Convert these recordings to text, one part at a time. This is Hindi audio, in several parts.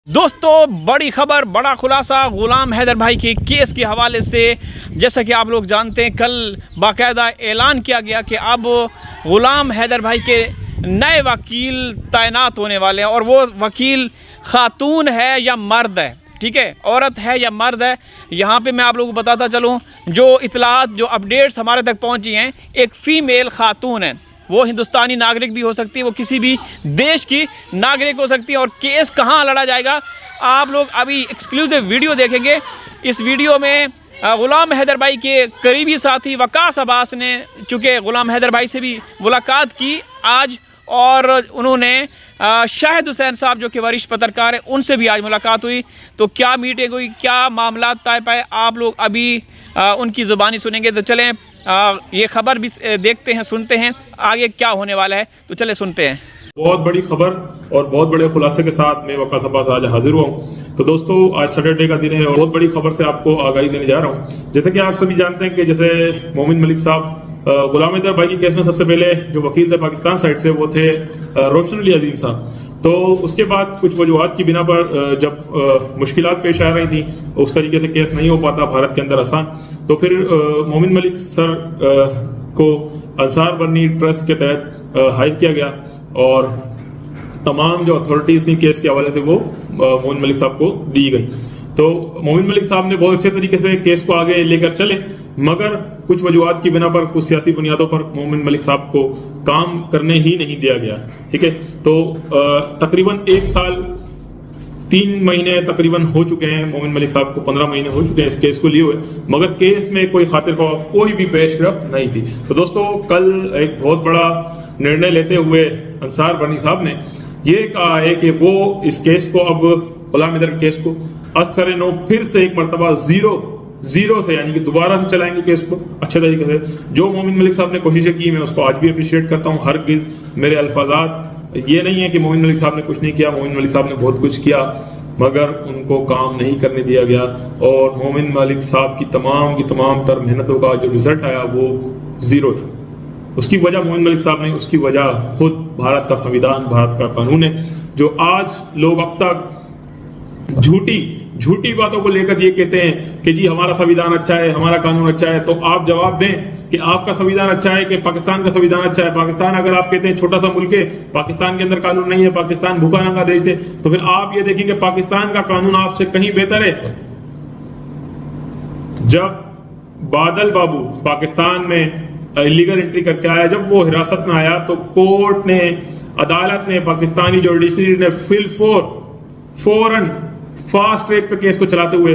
दोस्तों, बड़ी खबर, बड़ा खुलासा गुलाम हैदर भाई के केस के हवाले से। जैसा कि आप लोग जानते हैं, कल बाकायदा ऐलान किया गया कि अब गुलाम हैदर भाई के नए वकील तैनात होने वाले हैं और वो वकील खातून है या मर्द है, ठीक है, औरत है या मर्द है। यहाँ पे मैं आप लोगों को बताता चलूँ, जो इतलात, जो अपडेट्स हमारे तक पहुँची हैं, एक फ़ीमेल खातून है। वो हिंदुस्तानी नागरिक भी हो सकती है, वो किसी भी देश की नागरिक हो सकती है। और केस कहाँ लड़ा जाएगा, आप लोग अभी एक्सक्लूसिव वीडियो देखेंगे। इस वीडियो में गुलाम हैदर भाई के करीबी साथी वकास अब्बास ने चूँकि गुलाम हैदर भाई से भी मुलाकात की आज, और उन्होंने शाहिद हुसैन साहब जो कि वरिष्ठ पत्रकार हैं, उनसे भी आज मुलाकात हुई। तो क्या मीटिंग हुई, क्या मामला तय पाए, आप लोग अभी उनकी ज़ुबानी सुनेंगे। तो चलें ये खबर भी देखते हैं, सुनते हैं आगे क्या होने वाला है। तो चले सुनते हैं। बहुत बड़ी खबर और बहुत बड़े खुलासे के साथ मैं वकास अब्बास आज हाजिर हुआ हूँ। तो दोस्तों, आज सैटरडे का दिन है और बहुत बड़ी खबर से आपको आगाही देने जा रहा हूँ। जैसे कि आप सभी जानते हैं कि जैसे मोमिन मलिक साहब गुलाम हैदर भाई के केस में सबसे पहले जो वकील थे पाकिस्तान साइड से, वो थे रोशन अली अजीम साहब। तो उसके बाद कुछ वजूहात की बिना पर जब मुश्किलात पेश आ रही थी, उस तरीके से केस नहीं हो पाता भारत के अंदर आसान, तो फिर मोमिन मलिक सर को अंसार बनी ट्रस्ट के तहत हायर किया गया और तमाम जो अथॉरिटीज थी केस के हवाले से वो मोमिन मलिक साहब को दी गई। तो मोमिन मलिक साहब ने बहुत अच्छे तरीके से केस को आगे लेकर चले, मगर कुछ वजूहात की बिना पर, कुछ सियासी बुनियादों पर मोमिन मलिक साहब को काम करने ही नहीं दिया गया। ठीक है, तो तकरीबन 1 साल 3 महीने तकरीबन हो चुके हैं। मोमिन मलिक साहब को 15 महीने हो चुके हैं इस केस को लिए हुए, मगर केस में कोई खातिर का कोई भी पेशरफ्त नहीं थी। तो दोस्तों, कल एक बहुत बड़ा निर्णय लेते हुए अंसार बनी साहब ने ये कहा है कि वो इस केस को, अब गुलाम हैदर केस को असर नो फिर से एक मरतबा जीरो से, यानी कि दोबारा से चलाएंगे केस को अच्छे तरीके से। जो मोमिन मलिक साहब ने कोशिशें की, मैं उसको आज भी अप्रिशिएट करता हूँ। हरगिज़ मेरे अल्फाजात ये नहीं है कि मोमिन मलिक साहब ने कुछ नहीं किया। मोमिन मलिक साहब ने बहुत कुछ किया, मगर उनको काम नहीं करने दिया गया और मोमिन मलिक साहब की तमाम तर मेहनतों का जो रिजल्ट आया वो जीरो था। उसकी वजह मोमिन मलिक साहब नहीं, उसकी वजह खुद भारत का संविधान, भारत का कानून है। जो आज लोग अब तक झूठी बातों को लेकर ये कहते हैं कि जी हमारा संविधान अच्छा है, हमारा कानून अच्छा है, तो आप जवाब दें कि आपका संविधान अच्छा है कि पाकिस्तान का संविधान अच्छा है। पाकिस्तान, अगर आप कहते हैं छोटा सा मुल्क है, पाकिस्तान के अंदर कानून नहीं है, पाकिस्तान भूखा नंगा देश है, तो फिर आप ये देखेंगे पाकिस्तान का कानून आपसे कहीं बेहतर है। जब बादल बाबू पाकिस्तान में इलीगल एंट्री करके आया, जब वो हिरासत में आया, तो कोर्ट ने, अदालत ने, पाकिस्तानी जुडिशरी ने फौरन फास्ट ट्रैक पे केस को चलाते हुए,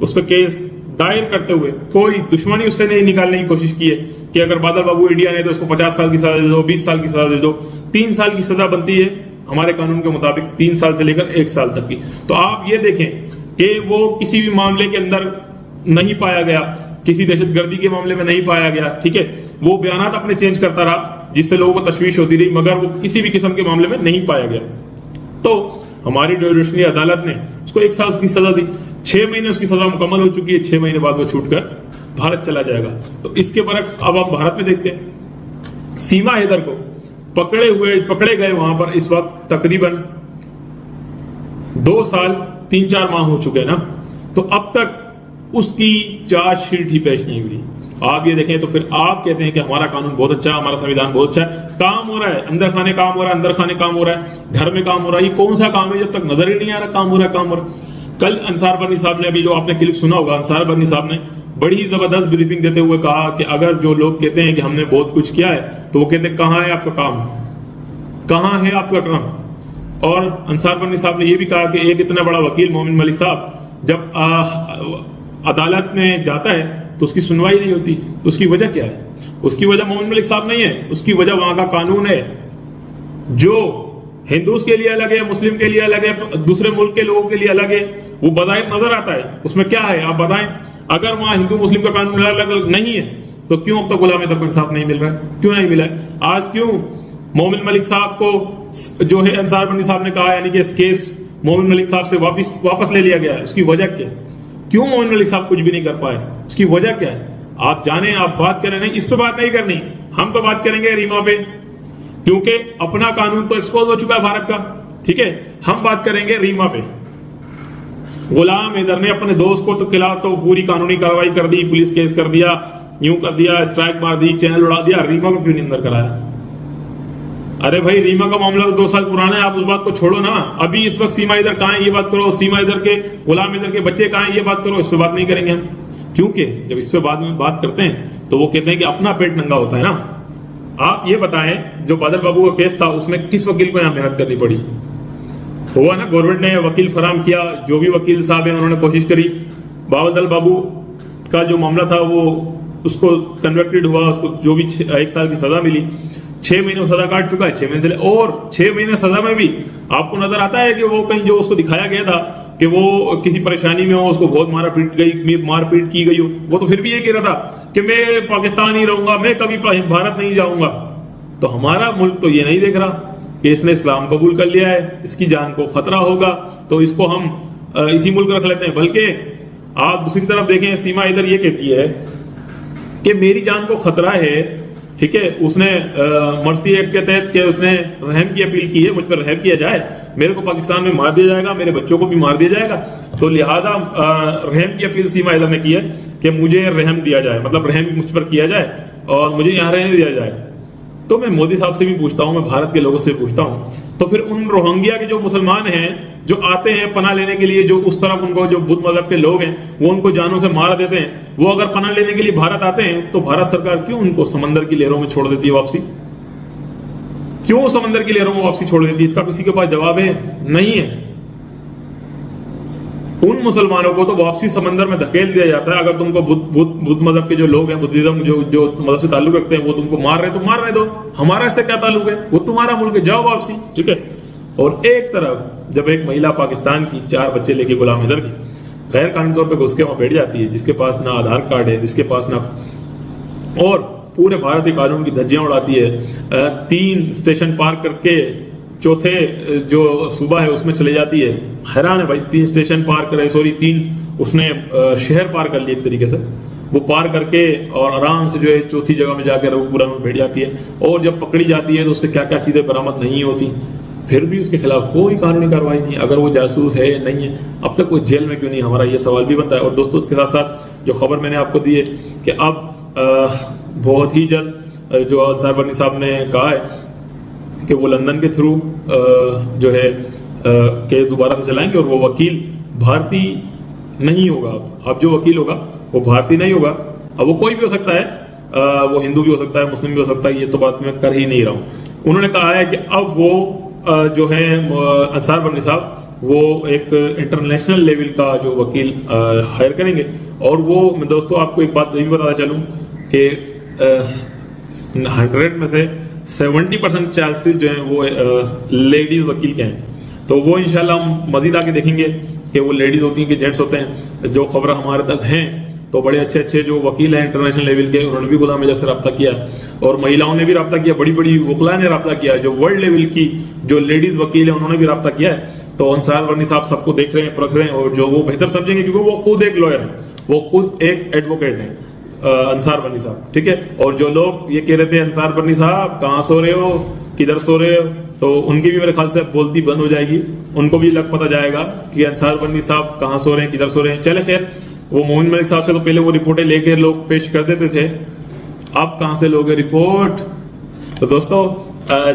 उस पर केस दायर करते हुए, कोई दुश्मनी उससे नहीं निकालने की कोशिश की है कि अगर बादल बाबू इंडिया ने तो उसको 50 साल की सजा दे दो, 20 साल की सजा दे दो। 3 साल की सजा बनती है हमारे कानून के मुताबिक, 3 साल से लेकर 1 साल तक की। तो आप ये देखें कि वो किसी भी मामले के अंदर नहीं पाया गया, किसी दहशतगर्दी के मामले में नहीं पाया गया। ठीक है, वो बयानात अपने चेंज करता रहा जिससे लोगों को तशवीश होती रही, मगर वो किसी भी किस्म के मामले में नहीं पाया गया। तो हमारी जुडिशरी अदालत ने उसको 1 साल की सजा दी। 6 महीने उसकी सजा मुकम्मल हो चुकी है, 6 महीने बाद वो छूटकर भारत चला जाएगा। तो इसके बरक्स अब हम भारत में देखते हैं, सीमा हैदर को पकड़े गए वहां पर इस वक्त तकरीबन 2 साल 3-4 माह हो चुके हैं ना, तो अब तक उसकी चार्जशीट ही पेश नहीं हुई। आप ये देखें तो फिर आप कहते हैं कि हमारा कानून बहुत अच्छा है, हमारा संविधान बहुत अच्छा है, काम हो रहा है, अंदर खाने काम हो रहा है, घर में काम हो रहा है। ये कौन सा काम है जब तक नजर ही नहीं आ रहा काम हो रहा है। कल अंसार बनी साहब ने, अभी जो आपने क्लिप सुना होगा, अंसार बनी साहब ने बड़ी ही जबरदस्त ब्रीफिंग देते हुए कहा कि अगर जो लोग कहते हैं कि हमने बहुत कुछ किया है, तो वो कहते हैं कहाँ है आपका काम, कहाँ है आपका काम। और अंसार बनी साहब ने यह भी कहा कि एक इतना बड़ा वकील मोमिन मलिक साहब जब अदालत में जाता है तो उसकी सुनवाई नहीं होती, तो उसकी वजह क्या है? उसकी वजह मोमिन मलिक साहब नहीं है, उसकी वजह वहां का कानून है, जो हिंदूज के लिए अलग है, मुस्लिम के लिए अलग है, दूसरे मुल्क के लोगों के लिए अलग है। वो बज़ाहिर नजर आता है, उसमें क्या है आप बताएं। अगर वहां हिंदू मुस्लिम का कानून अलग नहीं है, तो क्यों अब तक गुलाम हैदर को इंसाफ नहीं मिल रहा है? क्यों नहीं मिला है? आज क्यों मोमिन मलिक साहब को जो है अंसार बनी साहब ने कहा, यानी कि इस केस मोमिन मलिक साहब से वापस ले लिया गया है, उसकी वजह क्या है? क्यों मोमिन मलिक साहब कुछ भी नहीं कर पाए? उसकी वजह क्या है? आप जाने, आप बात करें। नहीं, इस पे बात नहीं करनी, हम तो बात करेंगे रीमा पे, क्योंकि अपना कानून तो एक्सपोज हो चुका है भारत का। ठीक है, हम बात करेंगे रीमा पे। गुलाम हैदर ने अपने दोस्त को तो खिलाफ तो पूरी कानूनी कार्रवाई कर दी, पुलिस केस कर दिया, यूं कर दिया, स्ट्राइक मार दी, चैनल उड़ा दिया, रीमा को क्यों नहीं अंदर कराया? अरे भाई रीमा का मामला तो 2 साल पुराना है, आप उस बात को छोड़ो ना। अभी इस वक्त सीमा हैदर कहाँ है ये बात करो, सीमा हैदर के गुलाम हैदर के बच्चे कहाँ है ये बात करो। इस पे बात नहीं करेंगे हम, क्योंकि जब इस पे बाद में बात करते हैं तो वो कहते हैं कि अपना पेट नंगा होता है ना। आप ये बताएं, जो बादल बाबू का केस था उसमें किस वकील को यहाँ मेहनत करनी पड़ी? हुआ ना, गवर्नमेंट ने वकील फराम किया, जो भी वकील साहब हैं उन्होंने कोशिश करी। बादल बाबू का जो मामला था वो उसको कन्विक्टेड हुआ, उसको जो भी 1 साल की सजा मिली, 6 महीने सजा काट चुका है, 6 महीने चले। और 6 महीने सजा में भी आपको नजर आता है कि वो कहीं जो उसको दिखाया गया था कि वो किसी परेशानी में हो, उसको बहुत मारपीट की गई हो, वो तो फिर भी ये कह रहा था कि मैं पाकिस्तान ही रहूंगा, मैं कभी भारत नहीं जाऊंगा। तो हमारा मुल्क तो ये नहीं देख रहा कि इसने इस्लाम कबूल कर लिया है, इसकी जान को खतरा होगा तो इसको हम इसी मुल्क रख लेते हैं। बल्कि आप दूसरी तरफ देखें, सीमा हैदर ये कहती है कि मेरी जान को खतरा है, ठीक है। उसने मर्सी एक्ट के तहत के उसने रहम की अपील की है, मुझ पर रहम किया जाए, मेरे को पाकिस्तान में मार दिया जाएगा, मेरे बच्चों को भी मार दिया जाएगा, तो लिहाजा रहम की अपील सीमा हैदर ने की है कि मुझे रहम दिया जाए, मतलब रहम मुझ पर किया जाए और मुझे यहाँ रहने दिया जाए। तो मैं मोदी साहब से भी पूछता हूं, मैं भारत के लोगों से पूछता हूं, तो फिर उन रोहिंग्या के जो मुसलमान हैं जो आते हैं पनाह लेने के लिए, जो उस तरफ उनको जो बुद्ध मजहब के लोग हैं वो उनको जानों से मार देते हैं, वो अगर पनाह लेने के लिए भारत आते हैं तो भारत सरकार क्यों उनको समंदर की लहरों में छोड़ देती है वापसी? क्यों समंदर की लहरों में वापसी छोड़ देती है? इसका किसी के पास जवाब है? नहीं है। उन मुसलमानों को तो वापसी समंदर में धकेल दिया जाता है। अगर तुमको बुद्ध मजहब के जो लोग हैं, बुद्धिज्म जो मजहब से ताल्लुक रखते हैं, वो तुमको मार रहे तो मार रहे दो, हमारा इससे क्या ताल्लुक है? वो तुम्हारा मुल्क है, जाओ वापसी, ठीक है। और एक तरफ जब एक महिला पाकिस्तान की 4 बच्चे लेके गुलाम हैदर की गैर कानूनी तौर पर घुस के वहां बैठ जाती है, जिसके पास ना आधार कार्ड है, जिसके पास ना, और पूरे भारतीय कानून की धज्जियां उड़ाती है, 3 स्टेशन पार करके चौथे जो सूबा है उसमें चले जाती है। हैरान है भाई, 3 स्टेशन पार करे, सॉरी 3 उसने शहर पार कर लिए एक तरीके से, वो पार करके और आराम से जो है चौथी जगह में जाकर पूरा में बैठ जाती है। और जब पकड़ी जाती है तो उससे क्या क्या चीजें बरामद नहीं होती, फिर भी उसके खिलाफ कोई कानूनी कार्रवाई नहीं। अगर वो जासूस है नहीं है, अब तक वो जेल में क्यों नहीं, हमारा ये सवाल भी बनता है। और दोस्तों उसके साथ साथ जो खबर मैंने आपको दी है कि अब बहुत ही जल्द जो अंसार बनी साहब ने कहा है कि वो लंदन के थ्रू जो है केस दोबारा से चलाएंगे और वो वकील भारतीय नहीं होगा। अब जो वकील होगा वो भारतीय नहीं होगा। अब वो कोई भी हो सकता है, वो हिंदू भी हो सकता है, मुस्लिम भी हो सकता है, ये तो बात मैं कर ही नहीं रहा हूँ। उन्होंने कहा है कि अब वो जो है अंसार बनी साहब वो एक इंटरनेशनल लेवल का जो वकील हायर करेंगे। और वो मैं दोस्तों आपको एक बात ये भी बताना चलूँ कि 100 में से 70% चांसेस जो हैं वो लेडीज वकील के हैं। तो वो इंशाल्लाह हम मजीद आके देखेंगे कि वो लेडीज होती हैं कि जेंट्स होते हैं। जो खबर हमारे तक हैं तो बड़े अच्छे अच्छे जो वकील हैं इंटरनेशनल लेवल के, उन्होंने भी गुलाम हैदर से रब्ता किया और महिलाओं ने भी रब्ता किया, बड़ी बड़ी वकला ने रब्ता किया, जो वर्ल्ड लेवल की जो लेडीज वकील है उन्होंने भी रब्ता किया है। तो अंसार बनी साहब सबको देख रहे हैं, परख रहे हैं और जो वो बेहतर समझेंगे, क्योंकि वो खुद एक लॉयर है, वो खुद एक एडवोकेट है अंसार बनी साहब, ठीक है। और जो लोग ये कह रहे थे अंसार बनी साहब कहाँ सो रहे हो, किधर सो रहे हो, तो उनकी भी मेरे ख्याल से बोलती बंद हो जाएगी, उनको भी लग पता जाएगा कि अंसार बनी साहब कहाँ सो रहे हैं, किधर सो रहे हैं। चले खैर, वो मोमिन मलिक साहब से तो पहले वो रिपोर्टें लेके लोग पेश कर देते थे, अब कहाँ से लोगे रिपोर्ट। तो दोस्तों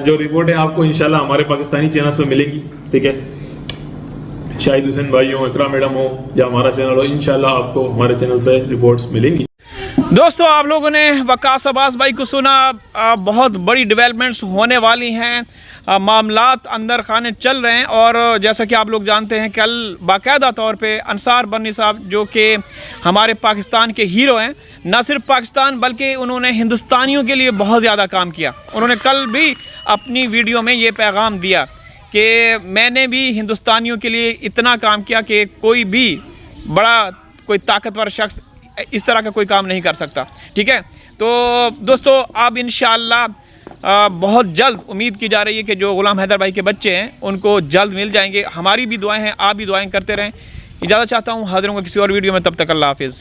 जो रिपोर्ट है आपको इंशाल्लाह हमारे पाकिस्तानी चैनल में मिलेंगी, ठीक है। शाहिद हुसैन भाई हो, इकरा मैडम हो या हमारा चैनल हो, इंशाल्लाह आपको हमारे चैनल से रिपोर्ट्स मिलेंगी। दोस्तों आप लोगों ने वकास अब्बास भाई को सुना, बहुत बड़ी डेवलपमेंट्स होने वाली हैं, मामलात अंदर खाने चल रहे हैं। और जैसा कि आप लोग जानते हैं कल बाकायदा तौर पे अंसार बनी साहब जो कि हमारे पाकिस्तान के हीरो हैं, न सिर्फ पाकिस्तान बल्कि उन्होंने हिंदुस्तानियों के लिए बहुत ज़्यादा काम किया। उन्होंने कल भी अपनी वीडियो में ये पैगाम दिया कि मैंने भी हिंदुस्तानियों के लिए इतना काम किया कि कोई भी बड़ा कोई ताकतवर शख्स इस तरह का कोई काम नहीं कर सकता, ठीक है। तो दोस्तों अब इंशाअल्लाह बहुत जल्द उम्मीद की जा रही है कि जो गुलाम हैदर भाई के बच्चे हैं उनको जल्द मिल जाएंगे। हमारी भी दुआएं हैं, आप भी दुआएं करते रहें। इजाज़त चाहता हूँ, हाजिर होंगे किसी और वीडियो में, तब तक अल्लाह हाफिज़।